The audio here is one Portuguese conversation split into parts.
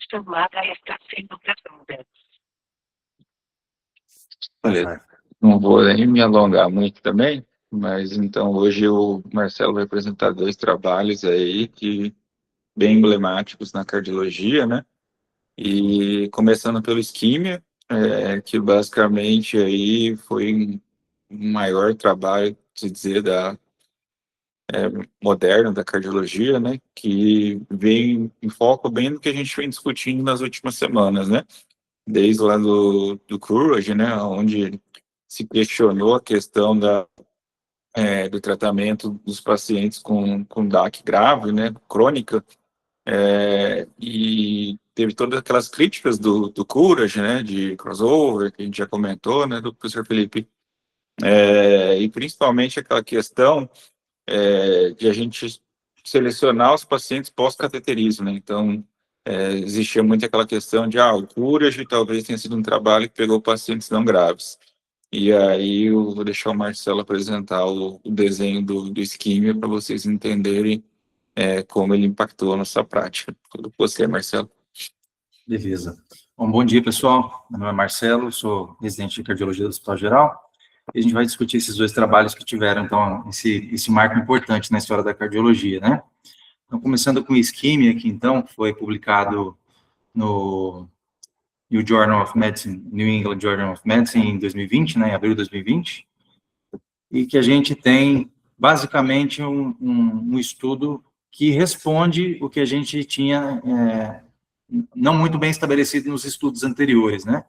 chamada está sendo gravada. Beleza. Não vou nem me alongar muito também, mas então hoje o Marcelo vai apresentar dois trabalhos aí que bem emblemáticos na cardiologia, né? E começando pelo isquímia, que basicamente aí foi um maior trabalho, se dizer, moderno da cardiologia, né? Que vem em foco bem no que a gente vem discutindo nas últimas semanas, né? Desde lá do Courage, né? Onde se questionou a questão do tratamento dos pacientes com DAC grave, né? Crônica, e teve todas aquelas críticas do Courage, né, de crossover, que a gente já comentou, né, do professor Felipe, e principalmente aquela questão de a gente selecionar os pacientes pós-cateterismo, né, então existia muito aquela questão de, o Courage talvez tenha sido um trabalho que pegou pacientes não graves. E aí eu vou deixar o Marcelo apresentar o desenho do isquímia para vocês entenderem como ele impactou a nossa prática. Tudo com você, Marcelo. Beleza. Bom dia, pessoal. Meu nome é Marcelo, sou residente de cardiologia do Hospital Geral. E a gente vai discutir esses dois trabalhos que tiveram, então, esse marco importante na história da cardiologia, né? Então, começando com o isquímia, que, então, foi publicado no New Journal of Medicine, New England Journal of Medicine, em 2020, né, em abril de 2020, e que a gente tem, basicamente, um estudo que responde o que a gente tinha não muito bem estabelecido nos estudos anteriores, né?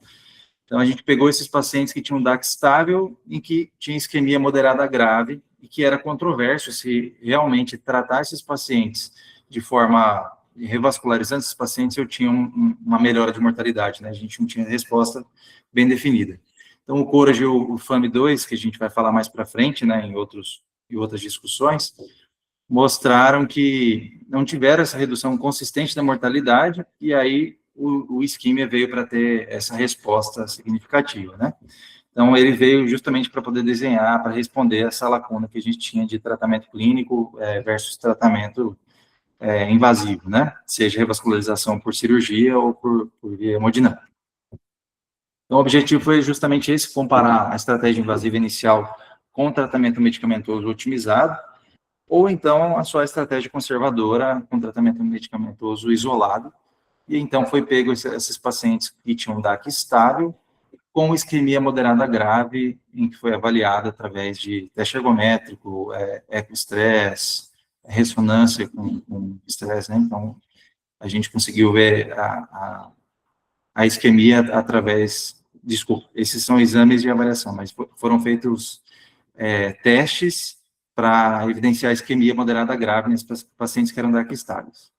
Então, a gente pegou esses pacientes que tinham DAC estável e que tinham isquemia moderada grave e que era controverso se realmente tratar esses pacientes de forma revascularizando esses pacientes, eu tinha uma melhora de mortalidade, né? A gente não tinha resposta bem definida. Então, o Courage e o FAM2, que a gente vai falar mais para frente, né, em outras discussões, mostraram que não tiveram essa redução consistente da mortalidade, e aí o isquímia veio para ter essa resposta significativa, né? Então, ele veio justamente para poder desenhar, para responder essa lacuna que a gente tinha de tratamento clínico versus tratamento invasivo, né? Seja revascularização por cirurgia ou por via hemodinâmica. Então, o objetivo foi justamente esse, comparar a estratégia invasiva inicial com o tratamento medicamentoso otimizado, ou então a sua estratégia conservadora com tratamento medicamentoso isolado, e então foi pego esses pacientes que tinham DAC estável, com isquemia moderada grave, em que foi avaliada através de teste ergométrico, ecostress, ressonância com estresse, né? Então, a gente conseguiu ver a isquemia através, desculpa, esses são exames de avaliação, mas foram feitos testes para evidenciar a isquemia moderada grave nesses pacientes que eram DAC estáveis.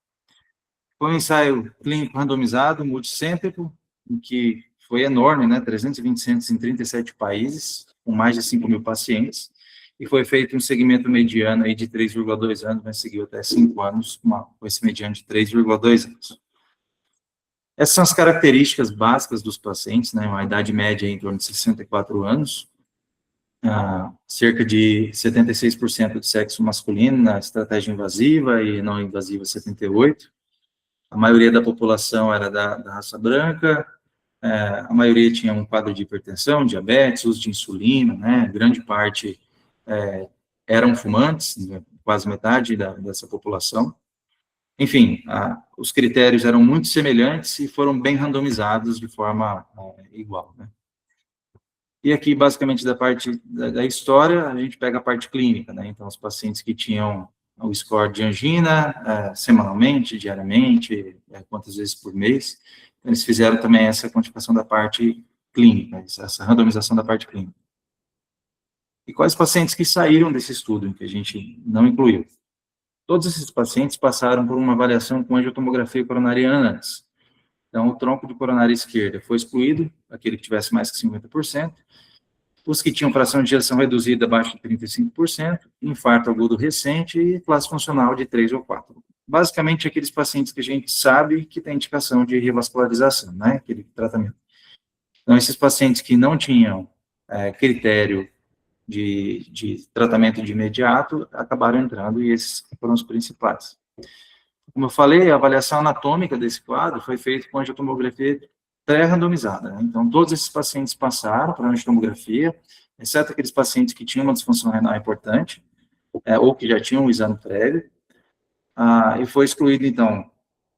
Foi um ensaio clínico randomizado, multicêntrico, em que foi enorme, né, 320 centros em 37 países, com mais de 5.000 pacientes, e foi feito um segmento mediano aí de 3,2 anos, mas seguiu até 5 anos, com esse mediano de 3,2 anos. Essas são as características básicas dos pacientes, né, uma idade média em torno de 64 anos, cerca de 76% de sexo masculino na estratégia invasiva e não invasiva 78%. A maioria da população era da raça branca, a maioria tinha um quadro de hipertensão, diabetes, uso de insulina, né, grande parte eram fumantes, né, quase metade dessa população. Enfim, os critérios eram muito semelhantes e foram bem randomizados de forma igual, né. E aqui, basicamente, da parte da história, a gente pega a parte clínica, né, então os pacientes que tinham o score de angina, semanalmente, diariamente, quantas vezes por mês. Eles fizeram também essa quantificação da parte clínica, essa randomização da parte clínica. E quais pacientes que saíram desse estudo, que a gente não incluiu? Todos esses pacientes passaram por uma avaliação com angiotomografia coronariana antes. Então, o tronco de coronária esquerda foi excluído, aquele que tivesse mais que 50%, os que tinham fração de ejeção reduzida abaixo de 35%, infarto agudo recente e classe funcional de 3 ou 4. Basicamente, aqueles pacientes que a gente sabe que tem indicação de revascularização, né, aquele tratamento. Então, esses pacientes que não tinham critério de tratamento de imediato, acabaram entrando e esses foram os principais. como eu falei, a avaliação anatômica desse quadro foi feita com angiotomografia pré-randomizada, né? Então, todos esses pacientes passaram para a angiotomografia, exceto aqueles pacientes que tinham uma disfunção renal importante, ou que já tinham um exame prévio, e foi excluído, então,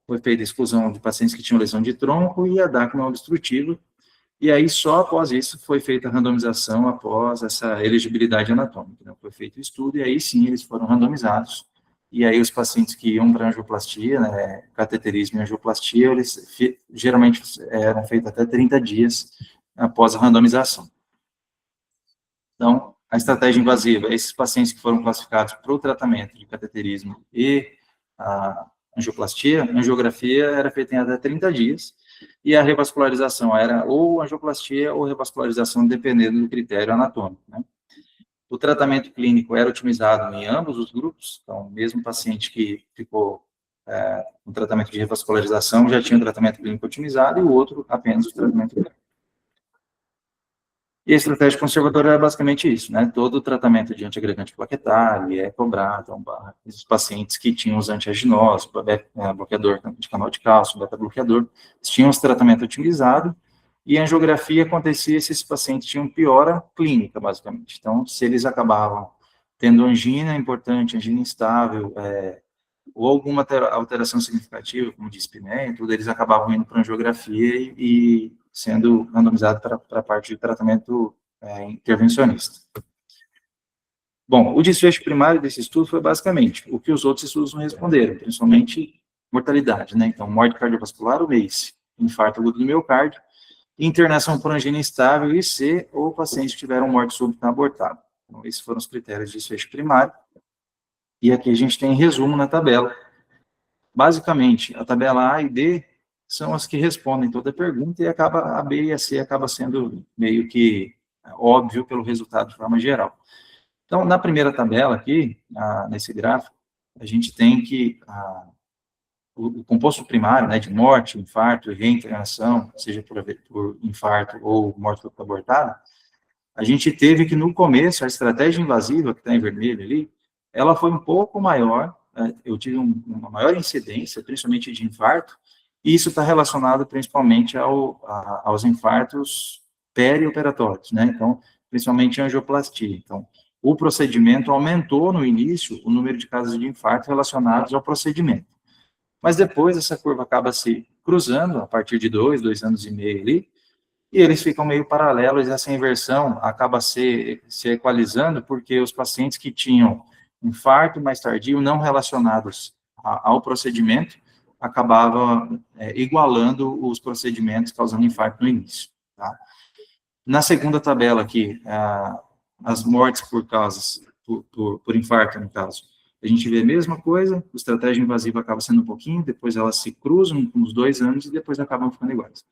foi feita a exclusão de pacientes que tinham lesão de tronco e a DAC não obstrutiva, e aí só após isso foi feita a randomização após essa elegibilidade anatômica, né? Foi feito o estudo e aí sim eles foram randomizados, e aí os pacientes que iam para angioplastia, né, cateterismo e angioplastia, eles geralmente eram feitos até 30 dias após a randomização. Então, a estratégia invasiva, esses pacientes que foram classificados para o tratamento de cateterismo e a angioplastia, a angiografia era feita em até 30 dias, e a revascularização era ou angioplastia ou revascularização, dependendo do critério anatômico, né? O tratamento clínico era otimizado em ambos os grupos, então, mesmo paciente que ficou com tratamento de revascularização já tinha o tratamento clínico otimizado, e o outro apenas o tratamento clínico. E a estratégia conservadora é basicamente isso, né? Todo o tratamento de antiagregante plaquetário, cobrado, esses pacientes que tinham os antiaginosos, bloqueador de canal de cálcio, beta-bloqueador, tinham esse tratamento otimizado, e a angiografia acontecia se esses pacientes tinham piora clínica, basicamente. Então, se eles acabavam tendo angina importante, angina instável, ou alguma alteração significativa, como dispneia, tudo, eles acabavam indo para a angiografia e sendo randomizado para a parte de tratamento intervencionista. Bom, o desfecho primário desse estudo foi basicamente o que os outros estudos não responderam, principalmente mortalidade, né? Então, morte cardiovascular, o MACE, infarto agudo do miocárdio, internação por angina instável e C, ou pacientes que tiveram morte súbita abortada. Então, esses foram os critérios de desfecho primário. E aqui a gente tem resumo na tabela. Basicamente, a tabela A e D são as que respondem toda a pergunta, e a B e a C acaba sendo meio que óbvio pelo resultado de forma geral. Então, na primeira tabela aqui, nesse gráfico, a gente tem que o composto primário, né, de morte, infarto e reintegração, seja por infarto ou morte abortada, a gente teve que, no começo, a estratégia invasiva, que está em vermelho ali, ela foi um pouco maior, eu tive uma maior incidência, principalmente de infarto, e isso está relacionado principalmente aos infartos perioperatórios, né? Então, principalmente a angioplastia. Então, o procedimento aumentou no início o número de casos de infarto relacionados ao procedimento. Mas depois essa curva acaba se cruzando a partir de 2 anos e meio ali, e eles ficam meio paralelos, e essa inversão acaba se equalizando, porque os pacientes que tinham infarto mais tardio, não relacionados ao procedimento, acabava igualando os procedimentos causando infarto no início. Tá? Na segunda tabela aqui, as mortes por infarto, no caso, a gente vê a mesma coisa, a estratégia invasiva acaba sendo um pouquinho, depois elas se cruzam com uns 2 anos e depois acabam ficando iguais.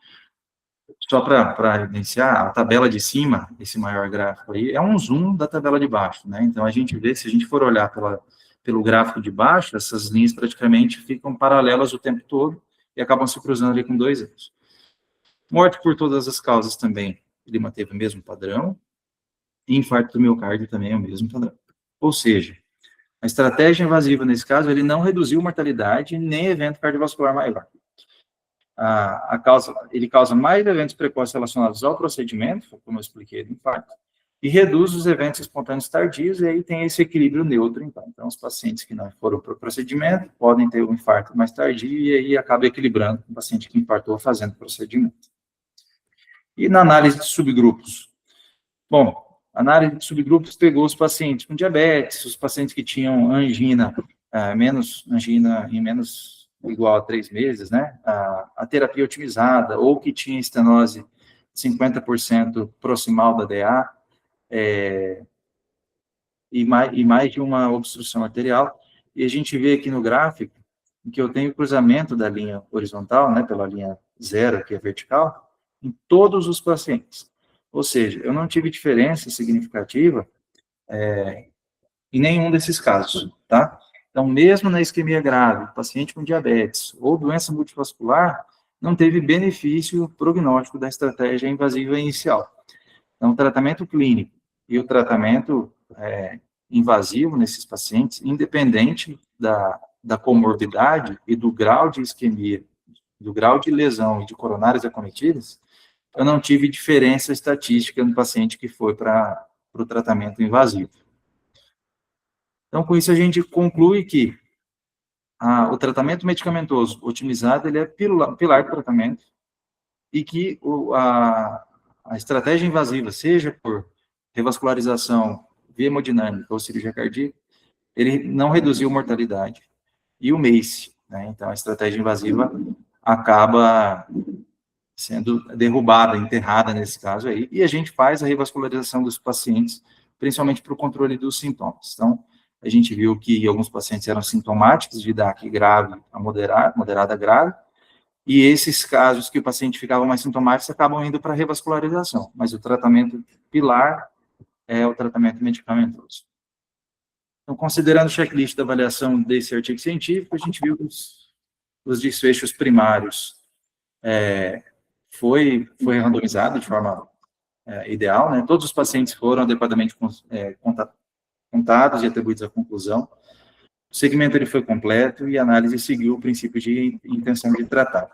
Só para evidenciar, a tabela de cima, esse maior gráfico aí, é um zoom da tabela de baixo, né? Então, a gente vê, se a gente for olhar pelo gráfico de baixo, essas linhas praticamente ficam paralelas o tempo todo e acabam se cruzando ali com 2 anos. Morte por todas as causas também, ele manteve o mesmo padrão, e infarto do miocárdio também é o mesmo padrão. Ou seja, a estratégia invasiva, nesse caso, ele não reduziu mortalidade nem evento cardiovascular maior. Ele causa mais eventos precoces relacionados ao procedimento, como eu expliquei do infarto, e reduz os eventos espontâneos tardios, e aí tem esse equilíbrio neutro, então. Então, os pacientes que não foram para o procedimento podem ter um infarto mais tardio, e aí acaba equilibrando com o paciente que infartou fazendo o procedimento. E na análise de subgrupos? Bom, a análise de subgrupos pegou os pacientes com diabetes, os pacientes que tinham angina, angina em menos igual a 3 meses, né, a terapia otimizada, ou que tinha estenose 50% proximal da DA, e mais de uma obstrução arterial, e a gente vê aqui no gráfico que eu tenho cruzamento da linha horizontal, né, pela linha 0, que é vertical, em todos os pacientes. Ou seja, eu não tive diferença significativa em nenhum desses casos, tá? Então, mesmo na isquemia grave, paciente com diabetes ou doença multivascular, não teve benefício prognóstico da estratégia invasiva inicial. Então, o tratamento clínico e o tratamento invasivo nesses pacientes, independente da comorbidade e do grau de isquemia, do grau de lesão e de coronárias acometidas, eu não tive diferença estatística no paciente que foi para o tratamento invasivo. Então, com isso, a gente conclui que o tratamento medicamentoso otimizado, ele é pilar do tratamento, e que a estratégia invasiva, seja por revascularização via hemodinâmica ou cirurgia cardíaca, ele não reduziu mortalidade. E o MACE, né? Então, a estratégia invasiva acaba sendo derrubada, enterrada nesse caso aí, e a gente faz a revascularização dos pacientes, principalmente para o controle dos sintomas. Então, a gente viu que alguns pacientes eram sintomáticos de DAC grave a moderada a grave, e esses casos que o paciente ficava mais sintomático acabam indo para a revascularização, mas o tratamento pilar é o tratamento medicamentoso. Então, considerando o checklist da avaliação desse artigo científico, a gente viu que os desfechos primários foi randomizado de forma ideal, né? Todos os pacientes foram adequadamente contados e atribuídos à conclusão. O segmento ele foi completo e a análise seguiu o princípio de intenção de tratar.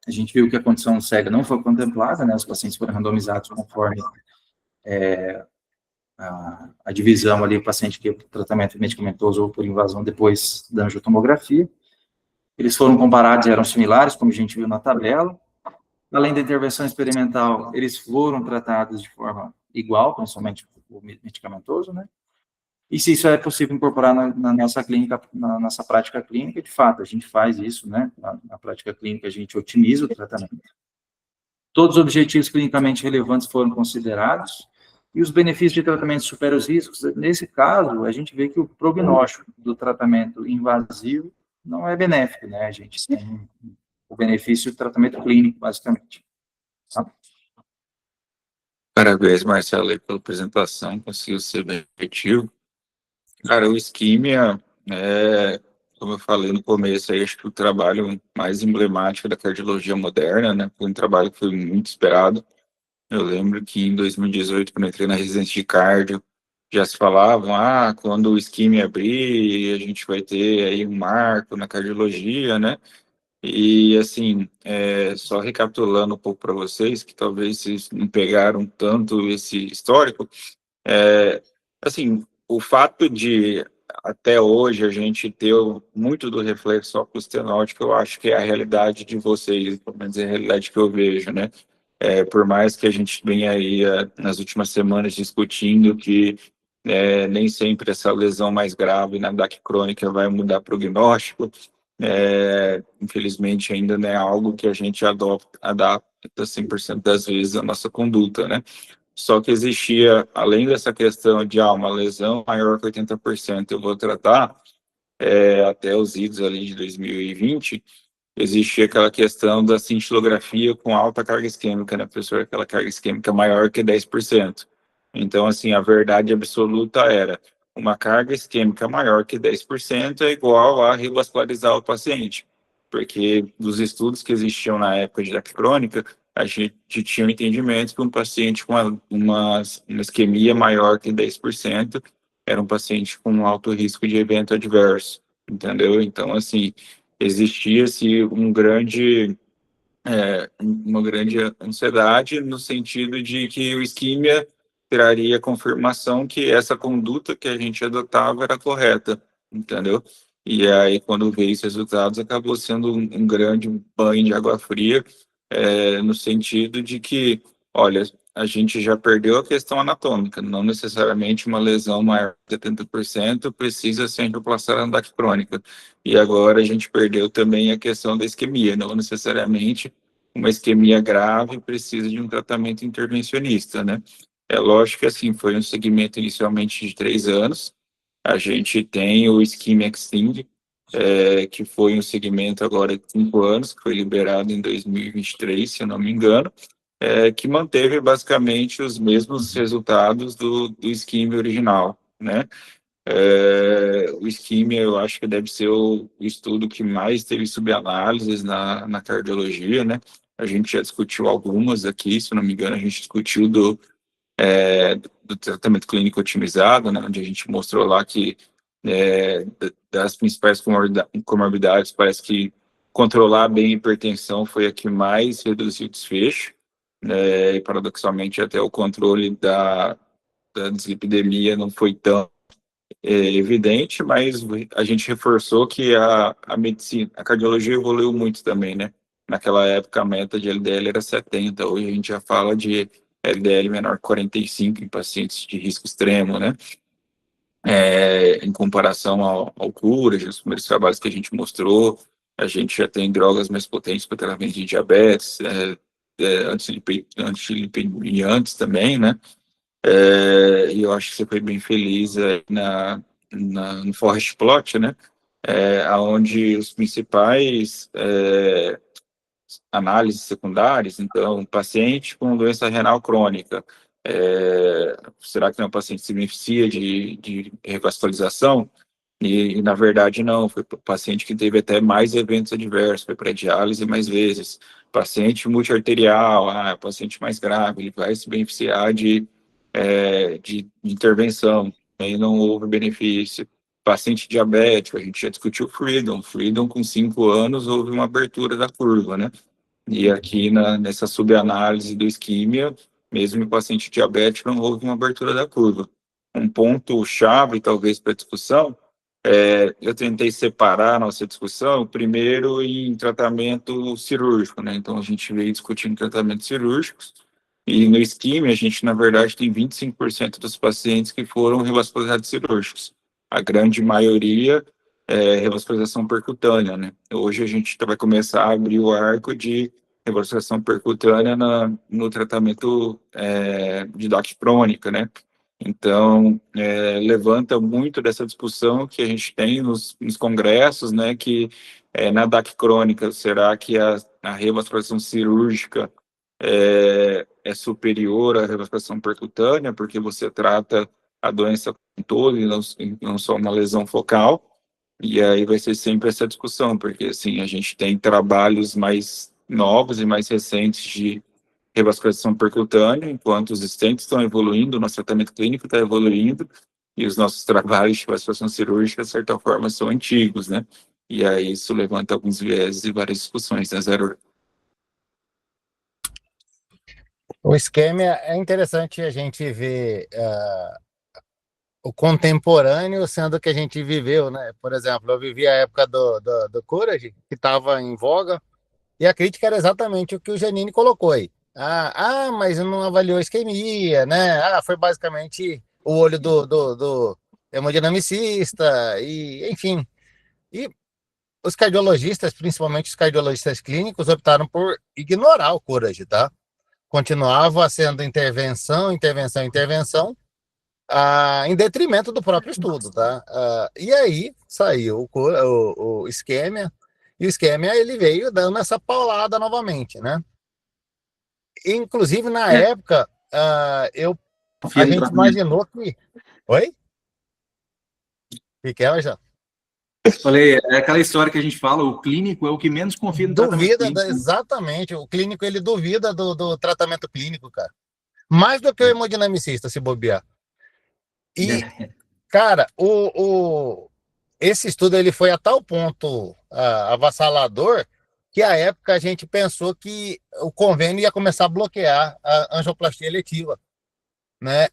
A gente viu que a condição cega não foi contemplada, né? Os pacientes foram randomizados conforme a divisão ali, o paciente que é tratamento medicamentoso ou por invasão depois da angiotomografia. Eles foram comparados e eram similares, como a gente viu na tabela. Além da intervenção experimental, eles foram tratados de forma igual, principalmente o medicamentoso, né? E se isso é possível incorporar na nossa clínica, na nossa prática clínica, de fato, a gente faz isso, né? Na prática clínica, a gente otimiza o tratamento. Todos os objetivos clinicamente relevantes foram considerados, e os benefícios de tratamento superam os riscos. Nesse caso, a gente vê que o prognóstico do tratamento invasivo não é benéfico, né? A gente tem o benefício do tratamento clínico, basicamente. Tá? Parabéns, Marcelo, aí, pela apresentação, conseguiu ser bem efetivo. Cara, o isquímia, como eu falei no começo, aí, acho que o trabalho mais emblemático da cardiologia moderna, né? Foi um trabalho que foi muito esperado. Eu lembro que em 2018, quando eu entrei na residência de cardio, já se falavam, quando o isquímia abrir, a gente vai ter aí um marco na cardiologia, né? E, assim, só recapitulando um pouco para vocês, que talvez vocês não pegaram tanto esse histórico, assim, o fato de, até hoje, a gente ter muito do reflexo oculostenótico, eu acho que é a realidade de vocês, pelo menos é a realidade que eu vejo, né? Por mais que a gente venha aí nas últimas semanas discutindo que nem sempre essa lesão mais grave na DAC crônica vai mudar prognóstico, infelizmente ainda não é algo que a gente adapta 100% das vezes a nossa conduta, né? Só que existia, além dessa questão de uma lesão maior que 80% eu vou tratar, até os idos ali de 2020, existia aquela questão da cintilografia com alta carga isquêmica, né, professor? Aquela carga isquêmica maior que 10%. Então, assim, a verdade absoluta era uma carga isquêmica maior que 10% é igual a revascularizar o paciente. Porque dos estudos que existiam na época de DAC crônica, a gente tinha o entendimento que um paciente com uma isquemia maior que 10% era um paciente com alto risco de evento adverso, entendeu? Então, assim, existia-se uma grande ansiedade no sentido de que o isquímia traria confirmação que essa conduta que a gente adotava era correta, entendeu? E aí, quando veio esses resultados, acabou sendo um grande banho de água fria, no sentido de que, olha, a gente já perdeu a questão anatômica, não necessariamente uma lesão maior de 70% precisa ser reemplaçada na DAC crônica. E agora a gente perdeu também a questão da isquemia, não necessariamente uma isquemia grave precisa de um tratamento intervencionista, né? É lógico que, assim, foi um segmento inicialmente de 3 anos, a gente tem o Ischemia Extend, que foi um segmento agora de 5 anos, que foi liberado em 2023, se eu não me engano, que manteve basicamente os mesmos resultados do Ischemia original, né? O Ischemia, eu acho que deve ser o estudo que mais teve subanálises na cardiologia, né? A gente já discutiu algumas aqui, se eu não me engano, a gente discutiu do tratamento clínico otimizado, né? Onde a gente mostrou lá que das principais comorbidades, parece que controlar bem a hipertensão foi a que mais reduziu o desfecho, e paradoxalmente até o controle da dislipidemia não foi tão evidente, mas a gente reforçou que a medicina, a cardiologia evoluiu muito também, né? Naquela época a meta de LDL era 70, hoje a gente já fala de LDL menor que 45 em pacientes de risco extremo, né? Em comparação ao Courage, os primeiros trabalhos que a gente mostrou, a gente já tem drogas mais potentes para tratamento de diabetes, antilipidemiantes também, né? E eu acho que você foi bem feliz no Forest Plot, né? Onde os principais análises secundárias, então, paciente com doença renal crônica, será que não é um paciente que se beneficia de revascularização? E, na verdade, não, foi paciente que teve até mais eventos adversos, foi para diálise mais vezes. Paciente multiarterial, paciente mais grave, ele vai se beneficiar de intervenção, aí não houve benefício. Paciente diabético, a gente já discutiu Freedom com 5 anos houve uma abertura da curva, né? E aqui nessa subanálise do isquímia, mesmo em paciente diabético, não houve uma abertura da curva. Um ponto chave, talvez, para a discussão, eu tentei separar a nossa discussão, primeiro em tratamento cirúrgico, né? Então, a gente veio discutindo tratamentos cirúrgicos, e no isquímia, a gente, na verdade, tem 25% dos pacientes que foram revascularizados cirúrgicos. A grande maioria revascularização percutânea, né? Hoje a gente vai começar a abrir o arco de revascularização percutânea no tratamento de DOAC crônica, né? Então, levanta muito dessa discussão que a gente tem nos congressos, né? Que na DAC crônica, será que a revascularização cirúrgica é superior à revascularização percutânea, porque você trata a doença como um todo e não só uma lesão focal? E aí vai ser sempre essa discussão, porque assim, a gente tem trabalhos mais novos e mais recentes de revascularização percutânea, enquanto os stents estão evoluindo, o nosso tratamento clínico está evoluindo, e os nossos trabalhos de revascularização cirúrgica, de certa forma, são antigos, né? E aí isso levanta alguns vieses e várias discussões, né, Zero? O esquema é interessante a gente ver o contemporâneo sendo que a gente viveu, né? Por exemplo, eu vivi a época do Courage, que estava em voga, e a crítica era exatamente o que o Janine colocou aí. Mas não avaliou a isquemia, né? Foi basicamente o olho do hemodinamicista, e enfim. E os cardiologistas, principalmente os cardiologistas clínicos, optaram por ignorar o Courage, tá? Continuava sendo intervenção, em detrimento do próprio estudo, tá? E aí saiu o isquemia, e o isquemia ele veio dando essa paulada novamente, né? Inclusive, na época, a gente imaginou que... Oi? O que é, já? Falei, é aquela história que a gente fala, o clínico é o que menos confia no tratamento clínico. Exatamente, o clínico ele duvida do tratamento clínico, cara. Mais do que o hemodinamicista, se bobear. E, cara, esse estudo ele foi a tal ponto avassalador que, à época, a gente pensou que o convênio ia começar a bloquear a angioplastia eletiva, né?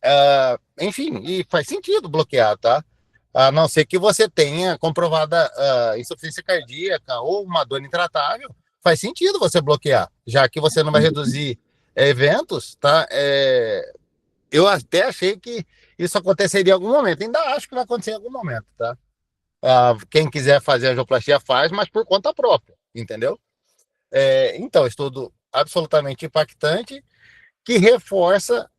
Enfim, e faz sentido bloquear, tá? A não ser que você tenha comprovada insuficiência cardíaca ou uma dor intratável, faz sentido você bloquear, já que você não vai reduzir eventos, tá? Eu até achei que isso aconteceria em algum momento, ainda acho que vai acontecer em algum momento, tá? Quem quiser fazer angioplastia faz, mas por conta própria, entendeu? Então, estudo absolutamente impactante que reforça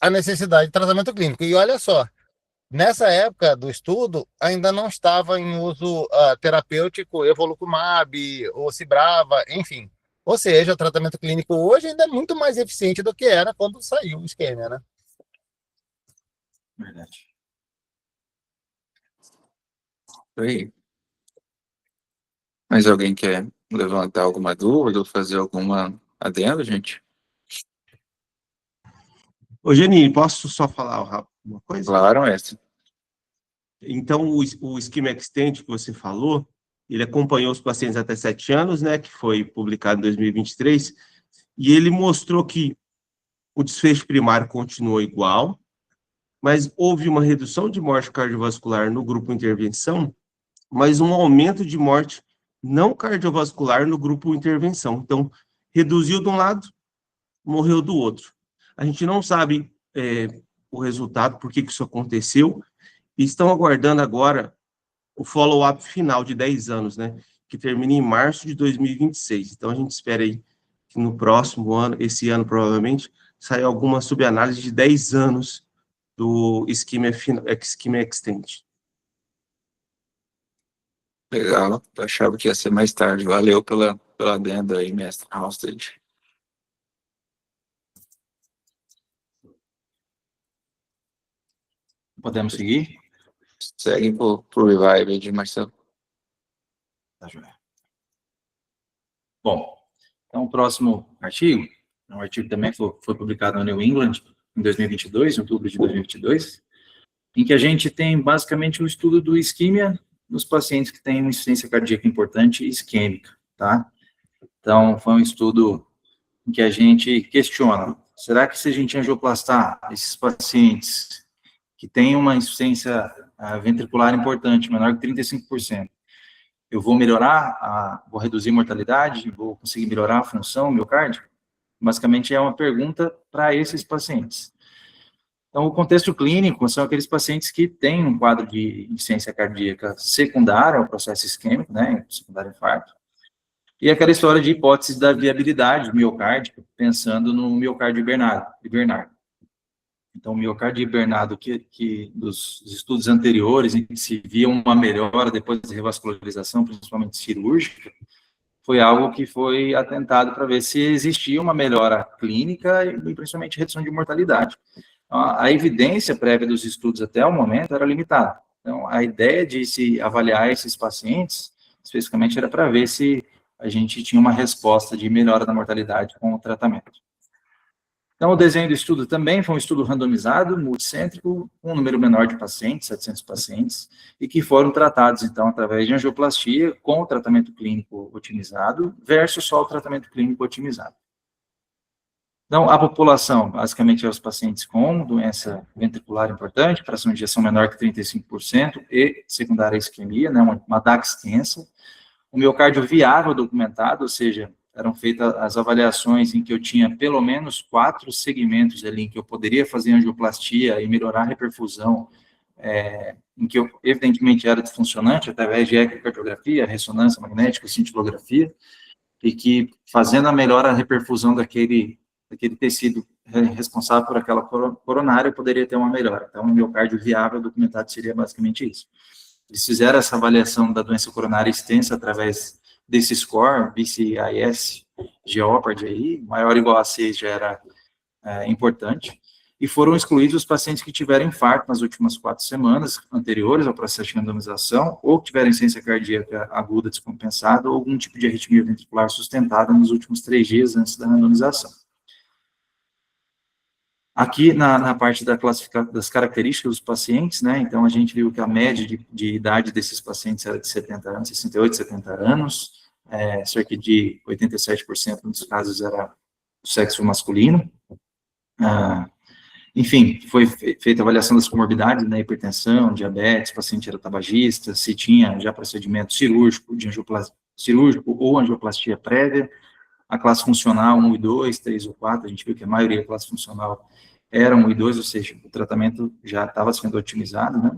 a necessidade de tratamento clínico. E olha só, nessa época do estudo, ainda não estava em uso terapêutico evolucumab, ou cibrava, enfim. Ou seja, o tratamento clínico hoje ainda é muito mais eficiente do que era quando saiu o esquema, né? Verdade. Aí. Mas alguém quer levantar alguma dúvida ou fazer alguma adendo, gente? Ô, Janine, posso só falar rápido uma coisa? Claro, mestre. Então, o Schema Extend que você falou, ele acompanhou os pacientes até 7 anos, né, que foi publicado em 2023, e ele mostrou que o desfecho primário continuou igual, mas houve uma redução de morte cardiovascular no grupo intervenção, mas um aumento de morte não cardiovascular no grupo intervenção. Então, reduziu de um lado, morreu do outro. A gente não sabe o resultado, por que isso aconteceu, e estão aguardando agora o follow-up final de 10 anos, né, que termina em março de 2026. Então, a gente espera aí que no próximo ano, esse ano provavelmente, saia alguma subanálise de 10 anos do Schema Extend. Legal, eu achava que ia ser mais tarde. Valeu pela adenda aí, mestre Halstead. Podemos seguir? Segue pro Revive de Marcelo. Tá, joia. Bom, então o próximo artigo, um artigo também foi publicado no New England em 2022, em outubro de 2022, em que a gente tem basicamente o estudo do isquemia nos pacientes que têm uma insuficiência cardíaca importante e isquêmica, tá? Então, foi um estudo em que a gente questiona, será que se a gente angioplastar esses pacientes que têm uma insuficiência ventricular importante, menor que 35%, eu vou melhorar, vou reduzir a mortalidade, vou conseguir melhorar a função miocárdica? Basicamente, é uma pergunta para esses pacientes. Então, o contexto clínico são aqueles pacientes que têm um quadro de insuficiência cardíaca secundária ao processo isquêmico, né, secundário infarto, e aquela história de hipótese da viabilidade miocárdica, pensando no miocárdio hibernado. Então, o miocárdio hibernado, que dos estudos anteriores, em que se via uma melhora depois da revascularização, principalmente cirúrgica, foi algo que foi atentado para ver se existia uma melhora clínica e principalmente redução de mortalidade. A evidência prévia dos estudos até o momento era limitada. Então, a ideia de se avaliar esses pacientes, especificamente, era para ver se a gente tinha uma resposta de melhora da mortalidade com o tratamento. Então, o desenho do estudo também foi um estudo randomizado, multicêntrico, com um número menor de pacientes, 700 pacientes, e que foram tratados, então, através de angioplastia com o tratamento clínico otimizado versus só o tratamento clínico otimizado. Então, a população, basicamente, é os pacientes com doença ventricular importante, fração de ejeção menor que 35% e secundária isquemia, né, uma DAC extensa. O miocárdio viável documentado, ou seja, eram feitas as avaliações em que eu tinha pelo menos 4 segmentos ali em que eu poderia fazer angioplastia e melhorar a reperfusão, em que eu, evidentemente, era disfuncionante, através de ecocardiografia, ressonância magnética, cintilografia, e que, fazendo a melhora da reperfusão daquele tecido responsável por aquela coronária, poderia ter uma melhora. Então, o miocárdio viável documentado seria basicamente isso. Eles fizeram essa avaliação da doença coronária extensa através desse score, BCIS, Jeopardy aí, maior ou igual a 6 já era importante, e foram excluídos os pacientes que tiveram infarto nas últimas 4 semanas anteriores ao processo de randomização, ou que tiveram insuficiência cardíaca aguda descompensada, ou algum tipo de arritmia ventricular sustentada nos últimos 3 dias antes da randomização. Aqui, na parte das características dos pacientes, né, então a gente viu que a média de idade desses pacientes era de 70 anos, 68, 70 anos, cerca de 87% dos casos era do sexo masculino. Enfim, foi feita a avaliação das comorbidades, né, hipertensão, diabetes, paciente era tabagista, se tinha já procedimento cirúrgico, cirúrgico ou angioplastia prévia, a classe funcional 1 e 2, 3 ou 4, a gente viu que a maioria da classe funcional era 1 e 2, ou seja, o tratamento já estava sendo otimizado, né?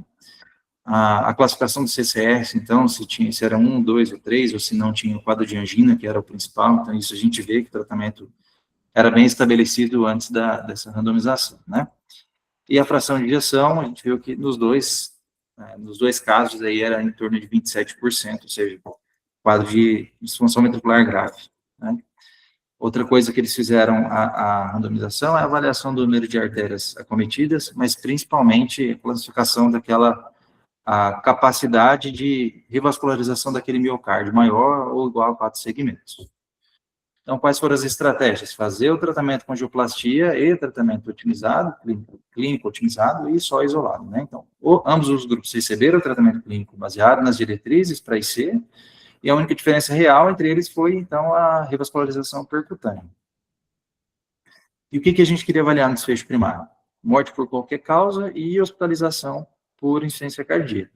A classificação do CCS, então, se era 1, 2 ou 3, ou se não tinha o quadro de angina, que era o principal, então isso a gente vê que o tratamento era bem estabelecido antes dessa randomização, né? E a fração de ejeção, a gente viu que nos dois casos aí era em torno de 27%, ou seja, quadro de disfunção ventricular grave, né? Outra coisa que eles fizeram a randomização é a avaliação do número de artérias acometidas, mas principalmente a classificação a capacidade de revascularização daquele miocárdio, maior ou igual a 4 segmentos. Então, quais foram as estratégias? Fazer o tratamento com angioplastia e tratamento otimizado, clínico otimizado e só isolado, né? Então, ambos os grupos receberam o tratamento clínico baseado nas diretrizes para IC, e a única diferença real entre eles foi, então, a revascularização percutânea. E o que a gente queria avaliar no desfecho primário? Morte por qualquer causa e hospitalização por insuficiência cardíaca.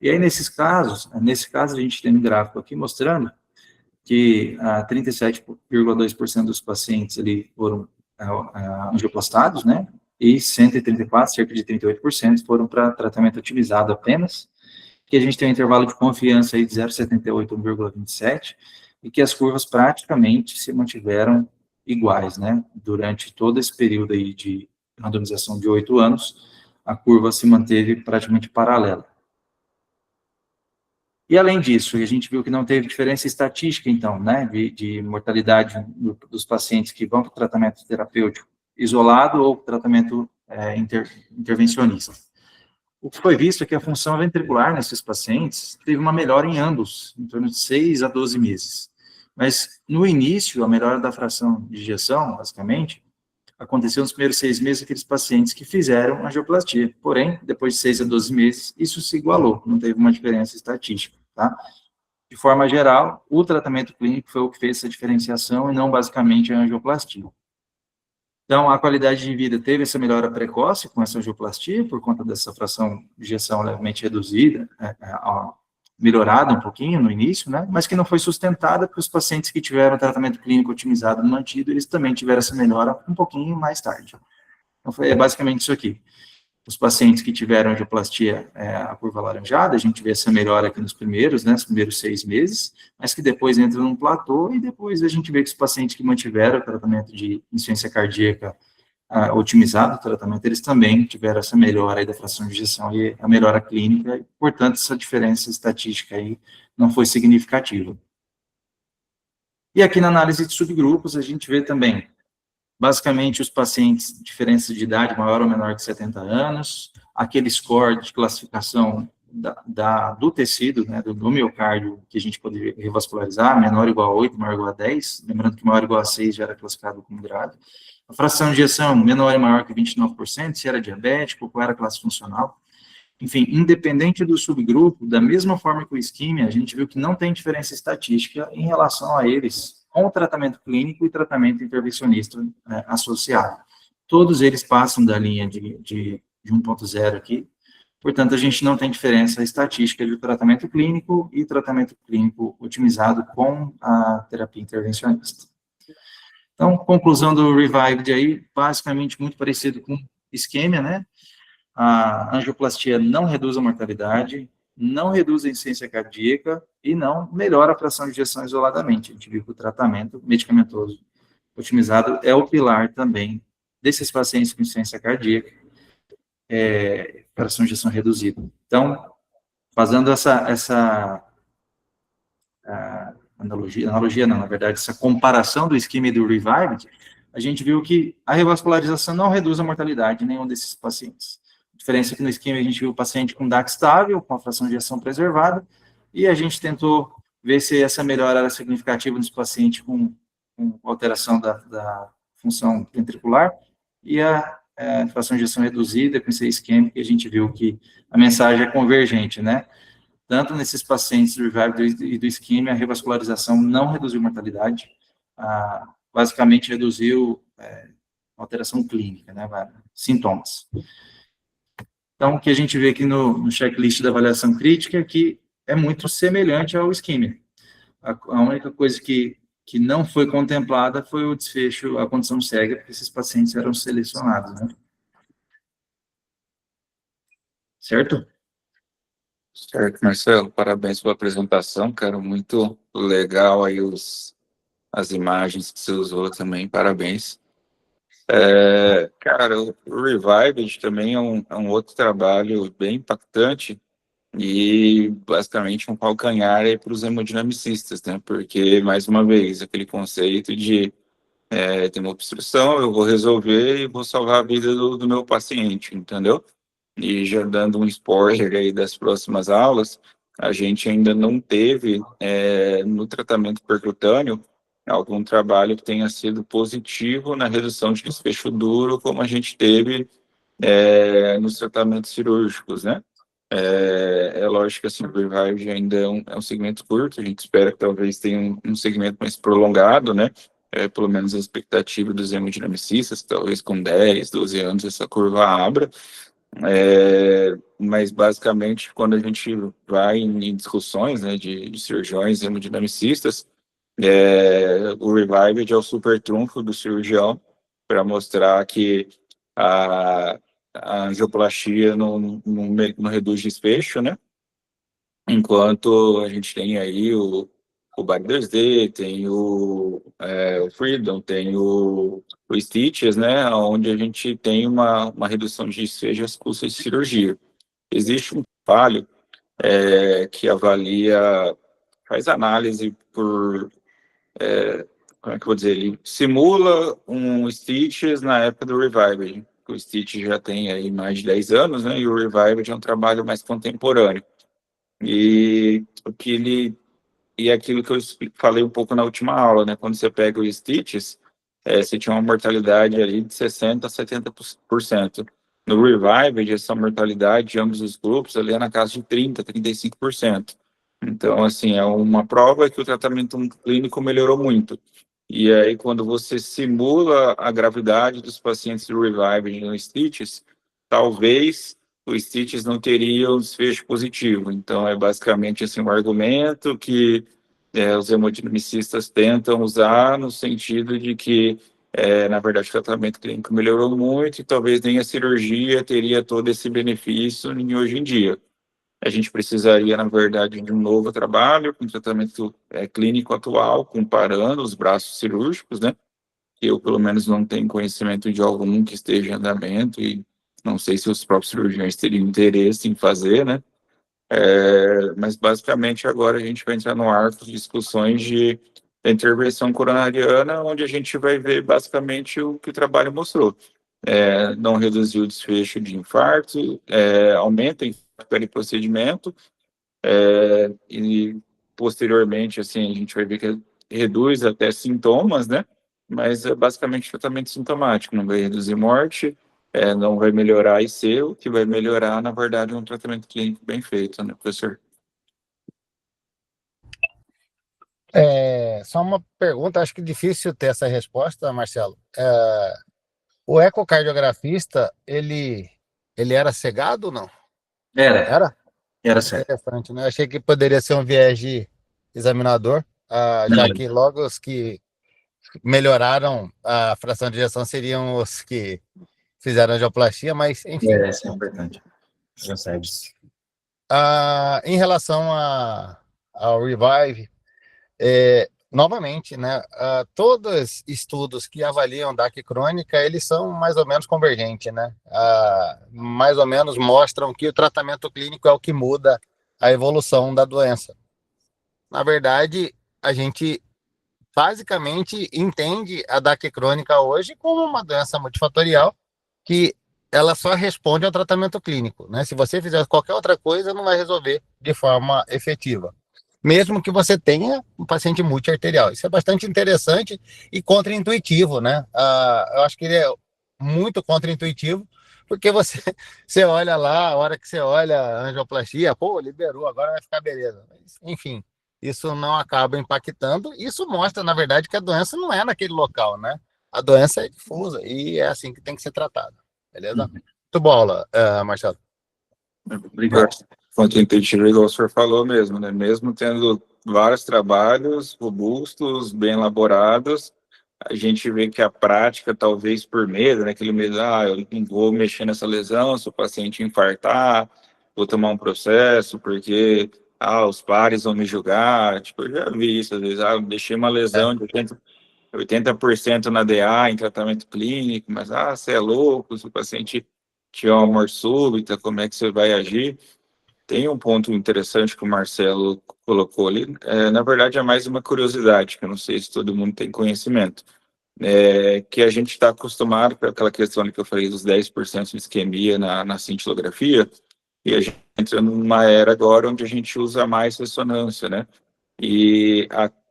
E aí, nesse caso, a gente tem um gráfico aqui mostrando que 37,2% dos pacientes ali foram angioplastados, né? E 134, cerca de 38%, foram para tratamento otimizado apenas, que a gente tem um intervalo de confiança aí de 0,78 a 1,27, e que as curvas praticamente se mantiveram iguais, né? Durante todo esse período aí de randomização de 8 anos, a curva se manteve praticamente paralela. E, além disso, a gente viu que não teve diferença estatística, então, né, de mortalidade dos pacientes que vão para o tratamento terapêutico isolado ou tratamento intervencionista. O que foi visto é que a função ventricular nesses pacientes teve uma melhora em ambos, em torno de 6 a 12 meses. Mas, no início, a melhora da fração de ejeção, basicamente, aconteceu nos primeiros 6 meses daqueles pacientes que fizeram angioplastia. Porém, depois de 6 a 12 meses, isso se igualou, não teve uma diferença estatística, tá? De forma geral, o tratamento clínico foi o que fez essa diferenciação e não basicamente a angioplastia. Então, a qualidade de vida teve essa melhora precoce com essa angioplastia, por conta dessa fração de ejeção levemente reduzida, melhorada um pouquinho no início, né, mas que não foi sustentada porque os pacientes que tiveram tratamento clínico otimizado mantido, eles também tiveram essa melhora um pouquinho mais tarde. Então, foi basicamente isso aqui. Os pacientes que tiveram angioplastia, a curva alaranjada, a gente vê essa melhora aqui nos primeiros, né, nos primeiros 6 meses, mas que depois entra num platô, e depois a gente vê que os pacientes que mantiveram o tratamento de insuficiência cardíaca otimizado, o tratamento, eles também tiveram essa melhora aí da fração de ejeção e a melhora clínica, e, portanto, essa diferença estatística aí não foi significativa. E aqui na análise de subgrupos, a gente vê também, basicamente, os pacientes de diferença de idade maior ou menor que 70 anos, aquele score de classificação do tecido, né, do miocárdio, que a gente poderia revascularizar, menor ou igual a 8, maior ou igual a 10, lembrando que maior ou igual a 6 já era classificado como grave. A fração de ejeção menor e maior que 29%, se era diabético, qual era a classe funcional. Enfim, independente do subgrupo, da mesma forma que o isquímia, a gente viu que não tem diferença estatística em relação a eles, com o tratamento clínico e tratamento intervencionista associado. Todos eles passam da linha de 1.0 aqui, portanto, a gente não tem diferença estatística de tratamento clínico e tratamento clínico otimizado com a terapia intervencionista. Então, conclusão do Revived aí, basicamente muito parecido com isquêmia, né? A angioplastia não reduz a mortalidade, não reduz a insuficiência cardíaca e não melhora a fração de ejeção isoladamente. A gente viu que o tratamento medicamentoso otimizado é o pilar também desses pacientes com insuficiência cardíaca, fração de ejeção reduzida. Então, fazendo essa analogia não, na verdade, essa comparação do isquemia e do Revived, a gente viu que a revascularização não reduz a mortalidade em nenhum desses pacientes. A diferença é que no isquemia a gente viu o paciente com DAC estável, com a fração de ejeção preservada, e a gente tentou ver se essa melhora era significativa nos pacientes com alteração da função ventricular, e a fração de ejeção reduzida, com esse isquêmico, e a gente viu que a mensagem é convergente, né? Tanto nesses pacientes do Revive e do isquemia, a revascularização não reduziu mortalidade, basicamente reduziu alteração clínica, né, sintomas. Então, o que a gente vê aqui no checklist da avaliação crítica é que é muito semelhante ao isquemia. A única coisa que não foi contemplada foi o desfecho, a condição cega, porque esses pacientes eram selecionados, né? Certo? Certo, Marcelo, parabéns pela apresentação, cara, muito legal aí as imagens que você usou também, parabéns. Cara, o Revived também é um outro trabalho bem impactante e basicamente um calcanhar para os hemodinamicistas, né? Porque, mais uma vez, aquele conceito de tem uma obstrução, eu vou resolver e vou salvar a vida do meu paciente, entendeu? E já dando um spoiler aí das próximas aulas, a gente ainda não teve no tratamento percutâneo algum trabalho que tenha sido positivo na redução de desfecho duro, como a gente teve nos tratamentos cirúrgicos, né? É lógico que assim, o Revive ainda é um segmento curto, a gente espera que talvez tenha um segmento mais prolongado, né? Pelo menos a expectativa dos hemodinamicistas, talvez com 10, 12 anos essa curva abra, mas basicamente quando a gente vai em discussões, né, de cirurgiões hemodinamicistas, o Revive é o super trunfo do cirurgião para mostrar que a, a angioplastia não reduz desfecho, né? Enquanto a gente tem aí o Bag 2D, tem o Freedom, tem o Stitches, né? Onde a gente tem uma redução de desfecho às custas de cirurgia. Existe um trabalho que avalia, faz análise por como é que eu vou dizer, ele simula um Stitches na época do Revive. O Stitch já tem aí mais de 10 anos, né? E o Revive é um trabalho mais contemporâneo. E aquilo que eu falei um pouco na última aula, né? Quando você pega o Stitches, você tinha uma mortalidade ali de 60% a 70%. No Revive, essa mortalidade de ambos os grupos ali é na casa de 30%, 35%. Então, assim, é uma prova que o tratamento clínico melhorou muito. E aí, quando você simula a gravidade dos pacientes do Revive no Stitches, talvez o Stitches não teria um desfecho positivo. Então, é basicamente assim, um argumento que os hemodinamicistas tentam usar no sentido de que, na verdade, o tratamento clínico melhorou muito e talvez nem a cirurgia teria todo esse benefício nem hoje em dia. A gente precisaria, na verdade, de um novo trabalho com tratamento clínico atual, comparando os braços cirúrgicos, né? Eu, pelo menos, não tenho conhecimento de algum que esteja em andamento e não sei se os próprios cirurgiões teriam interesse em fazer, né? Mas, basicamente, agora a gente vai entrar no arco de discussões da intervenção coronariana, onde a gente vai ver, basicamente, o que o trabalho mostrou. Não reduziu o desfecho de infarto, aumenta o infarto procedimento, e posteriormente, assim, a gente vai ver que reduz até sintomas, né? Mas é basicamente tratamento sintomático, não vai reduzir morte, não vai melhorar IC, o que vai melhorar, na verdade, é um tratamento clínico bem feito, né, professor? Só uma pergunta, acho que difícil ter essa resposta, Marcelo. O ecocardiografista, ele era cegado ou não? Era Era? certo. Interessante, né? Achei que poderia ser um viés de examinador, já que logo os que melhoraram a fração de ejeção seriam os que fizeram angioplastia, mas enfim. Isso é importante. Em relação ao Revive, novamente, né, todos estudos que avaliam DAC crônica, eles são mais ou menos convergentes, né? Mais ou menos mostram que o tratamento clínico é o que muda a evolução da doença. Na verdade, a gente basicamente entende a DAC crônica hoje como uma doença multifatorial que ela só responde ao tratamento clínico, né? Se você fizer qualquer outra coisa, não vai resolver de forma efetiva, mesmo que você tenha um paciente multiarterial. Isso é bastante interessante e contraintuitivo, né? Eu acho que ele é muito contraintuitivo, porque você olha lá, a hora que você olha a angioplastia, pô, liberou, agora vai ficar beleza. Mas, enfim, isso não acaba impactando. Isso mostra, na verdade, que a doença não é naquele local, né? A doença é difusa e é assim que tem que ser tratada. Beleza? Muito boa aula, Marcelo. Obrigado. Quanto intuitivo, igual o senhor falou mesmo, né? Mesmo tendo vários trabalhos robustos, bem elaborados, a gente vê que a prática, talvez por medo, né? Aquele medo, eu não vou mexer nessa lesão, se o paciente infartar, vou tomar um processo, porque, os pares vão me julgar. Tipo, eu já vi isso, às vezes, eu deixei uma lesão de 80% na DA em tratamento clínico, mas, você é louco, se o paciente tiver uma morte súbita, como é que você vai agir? Tem um ponto interessante que o Marcelo colocou ali, na verdade é mais uma curiosidade, que eu não sei se todo mundo tem conhecimento, que a gente está acostumado com aquela questão ali que eu falei dos 10% de isquemia na cintilografia, e a gente entra numa era agora onde a gente usa mais ressonância, né? E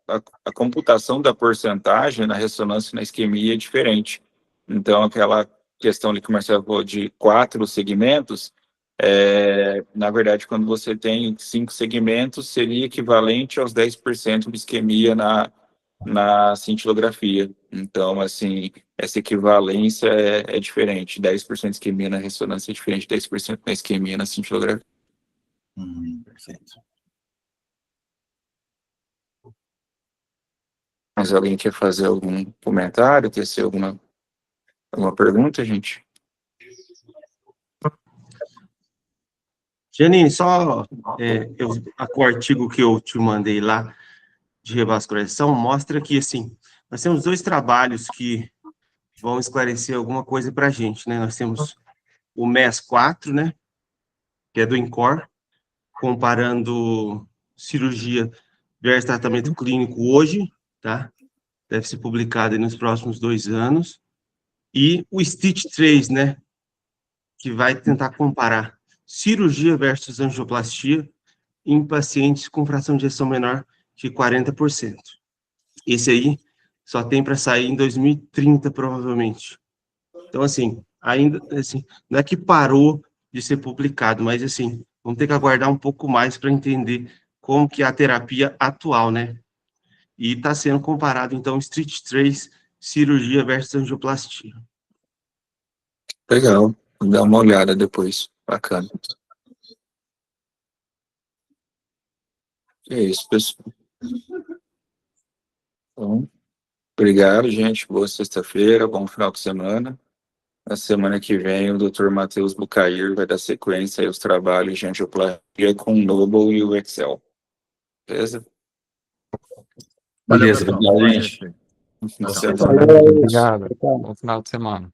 a computação da porcentagem na ressonância e na isquemia é diferente. Então, aquela questão ali que o Marcelo falou de 4 segmentos, na verdade, quando você tem 5 segmentos, seria equivalente aos 10% de isquemia na cintilografia. Então, assim, essa equivalência é diferente. 10% de isquemia na ressonância é diferente de 10% na isquemia na cintilografia. Perfeito. Mas alguém quer fazer algum comentário, tecer alguma pergunta, gente? Janine, só o artigo que eu te mandei lá de revascularização mostra que, assim, nós temos 2 trabalhos que vão esclarecer alguma coisa para a gente, né? Nós temos o MES-4, né? Que é do INCOR, comparando cirurgia versus tratamento clínico hoje, tá? Deve ser publicado aí nos próximos 2 anos. E o STITCH-3, né? Que vai tentar comparar cirurgia versus angioplastia em pacientes com fração de ejeção menor de 40%. Esse aí só tem para sair em 2030, provavelmente. Então, assim, ainda, assim, não é que parou de ser publicado, mas, assim, vamos ter que aguardar um pouco mais para entender como que é a terapia atual, né? E está sendo comparado, então, STITCH-3, cirurgia versus angioplastia. Legal. Vou dar uma olhada depois. Bacana. É isso, pessoal. Então, obrigado, gente. Boa sexta-feira, bom final de semana. Na semana que vem, o Dr. Matheus Bucair vai dar sequência aí aos trabalhos de angioplastia com o Noble e o Excel. Beleza? Beleza, pessoal. obrigado, gente. Boa Certo. semana. Obrigado. Bom final de semana.